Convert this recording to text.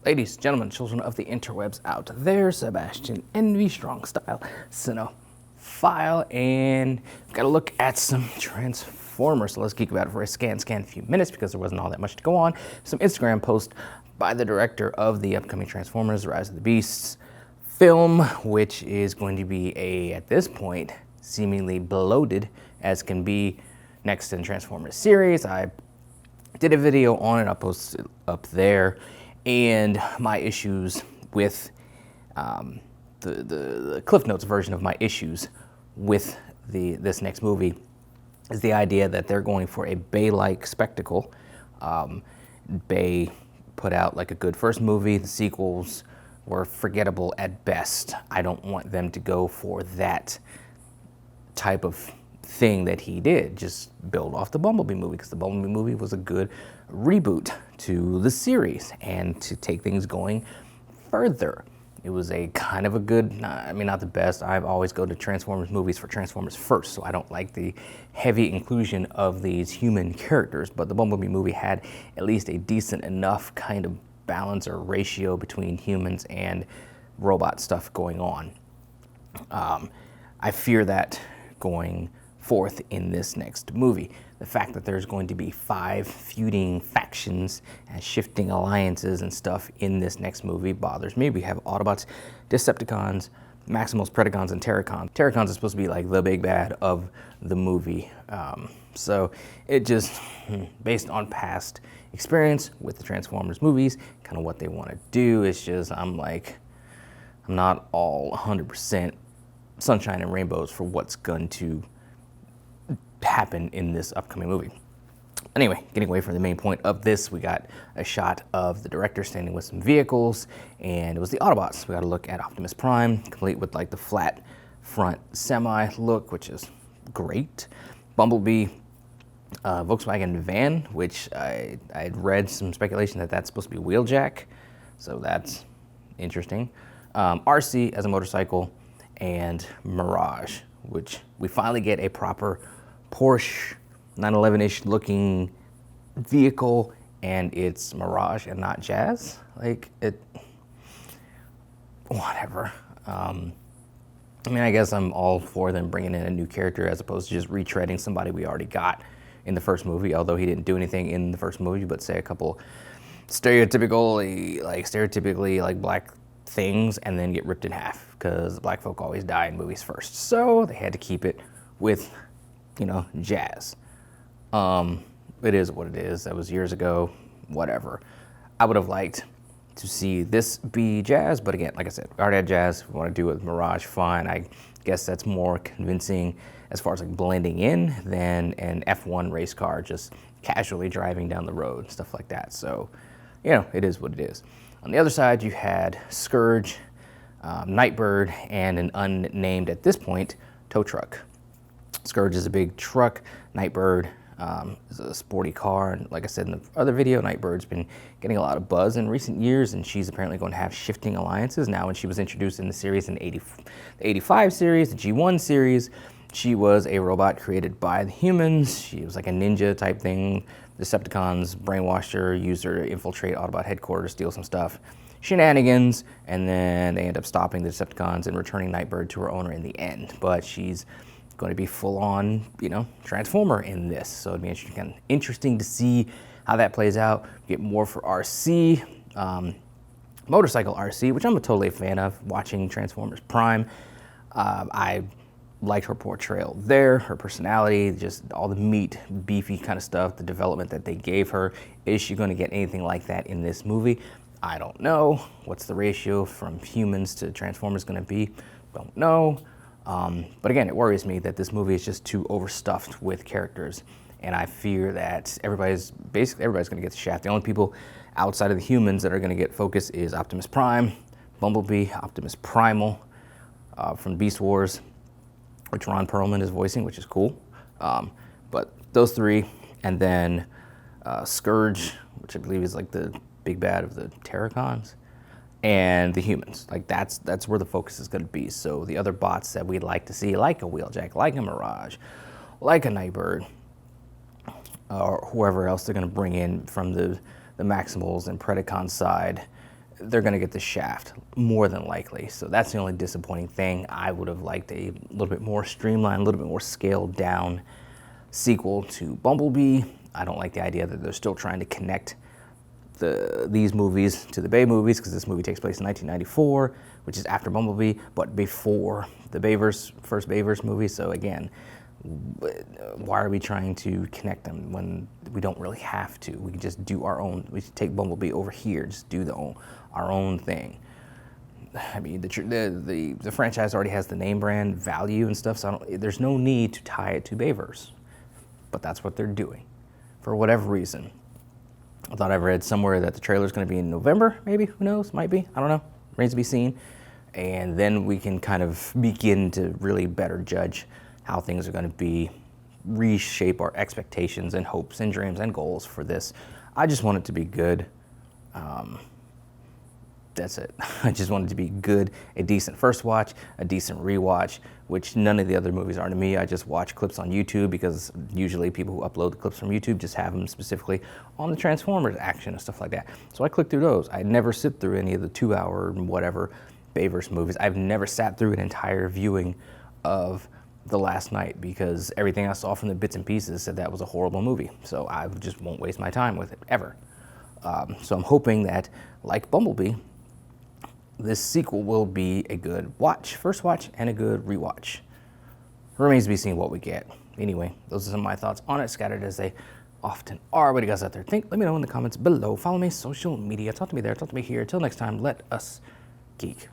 Ladies, gentlemen, children of the interwebs out there, Sebastian Envy Strong Style Cinephile, and we've got to look at some Transformers. So let's geek about it for a scan a few minutes because there wasn't all that much to go on. Some Instagram post by the director of the upcoming Transformers Rise of the Beasts film, which is going to be at this point, seemingly bloated as can be next in the Transformers series. I did a video on it, I'll post it up there, and my issues with the Cliff Notes version of my issues with this next movie is the idea that they're going for a Bay-like spectacle. Bay put out like a good first movie, the sequels were forgettable at best. I don't want them to go for that type of thing that he did, just build off the Bumblebee movie, because the Bumblebee movie was a good reboot to the series and to take things going further. It was a kind of a good, I mean, not the best. I always go to Transformers movies for Transformers first, so I don't like the heavy inclusion of these human characters, but the Bumblebee movie had at least a decent enough kind of balance or ratio between humans and robot stuff going on. I fear that going forth in this next movie. The fact that there's going to be 5 feuding factions and shifting alliances and stuff in this next movie bothers me. We have Autobots, Decepticons, Maximals, Predacons, and Terracons. Terracons is supposed to be like the big bad of the movie. So it just, based on past experience with the Transformers movies, kind of what they want to do, it's just, I'm not all 100% sunshine and rainbows for what's going to happen in this upcoming movie. Anyway, getting away from the main point of this, we got a shot of the director standing with some vehicles, and it was the Autobots. We got to look at Optimus Prime, complete with like the flat front semi look, which is great. Bumblebee, Volkswagen van, which I had read some speculation that that's supposed to be Wheeljack, so that's interesting. RC as a motorcycle, and Mirage, which we finally get a proper Porsche 911-ish looking vehicle, and it's Mirage and not Jazz. Like, it, whatever. I mean, I guess I'm all for them bringing in a new character as opposed to just retreading somebody we already got in the first movie, although he didn't do anything in the first movie but say a couple stereotypically like black things and then get ripped in half, because black folk always die in movies first. So they had to keep it with, you know, Jazz. It is what it is. That was years ago, whatever. I would have liked to see this be Jazz, but again, like I said, we already had Jazz. If we want to do it with Mirage, fine. I guess that's more convincing as far as like blending in than an F1 race car just casually driving down the road, stuff like that. So, you know, it is what it is. On the other side, you had Scourge, Nightbird, and an unnamed, at this point, tow truck. Scourge is a big truck. Nightbird is a sporty car. And like I said in the other video, Nightbird's been getting a lot of buzz in recent years, and she's apparently going to have shifting alliances. Now, when she was introduced in the series in the 85 series, the G1 series, she was a robot created by the humans. She was like a ninja type thing. Decepticons brainwashed her, used her to infiltrate Autobot headquarters, steal some stuff. Shenanigans, and then they end up stopping the Decepticons and returning Nightbird to her owner in the end. But she's going to be full-on, you know, Transformer in this. So it'd be interesting to see how that plays out. Get more for RC, motorcycle RC, which I'm a totally fan of, watching Transformers Prime. I liked her portrayal there, her personality, just all the meat, beefy kind of stuff, the development that they gave her. Is she going to get anything like that in this movie? I don't know. What's the ratio from humans to Transformers going to be? Don't know. But again, it worries me that this movie is just too overstuffed with characters, and I fear that everybody's going to get the shaft. The only people outside of the humans that are going to get focus is Optimus Prime, Bumblebee, Optimus Primal from Beast Wars, which Ron Perlman is voicing, which is cool. But those 3, and then Scourge, which I believe is like the big bad of the Terracons, and the humans. Like that's where the focus is going to be. So the other bots that we'd like to see, like a Wheeljack, like a Mirage, like a Nightbird, or whoever else they're going to bring in from the Maximals and Predacon side, they're going to get the shaft, more than likely. So that's the only disappointing thing. I would have liked a little bit more streamlined, a little bit more scaled down sequel to Bumblebee. I don't like the idea that they're still trying to connect these movies to the Bay movies, because this movie takes place in 1994, which is after Bumblebee, but before the first Bayverse movie. So again, why are we trying to connect them when we don't really have to? We can just do our own. We should take Bumblebee over here, just do our own thing. I mean, the franchise already has the name brand value and stuff, so there's no need to tie it to Bayverse. But that's what they're doing, for whatever reason. I thought I read somewhere that the trailer's going to be in November, maybe. Who knows? Might be. I don't know. Remains to be seen. And then we can kind of begin to really better judge how things are going to be, reshape our expectations and hopes and dreams and goals for this. I just want it to be good. That's it. I just want it to be good, a decent first watch, a decent rewatch, which none of the other movies are to me. I just watch clips on YouTube, because usually people who upload the clips from YouTube just have them specifically on the Transformers action and stuff like that. So I click through those. I never sit through any of the 2-hour whatever Bayverse movies. I've never sat through an entire viewing of The Last Night, because everything I saw from the bits and pieces said that was a horrible movie. So I just won't waste my time with it, ever. So I'm hoping that, like Bumblebee, this sequel will be a good first watch, and a good rewatch. Remains to be seen what we get. Anyway, those are some of my thoughts on it, scattered as they often are. What do you guys out there think? Let me know in the comments below. Follow me on social media. Talk to me there. Talk to me here. Till next time, let us geek.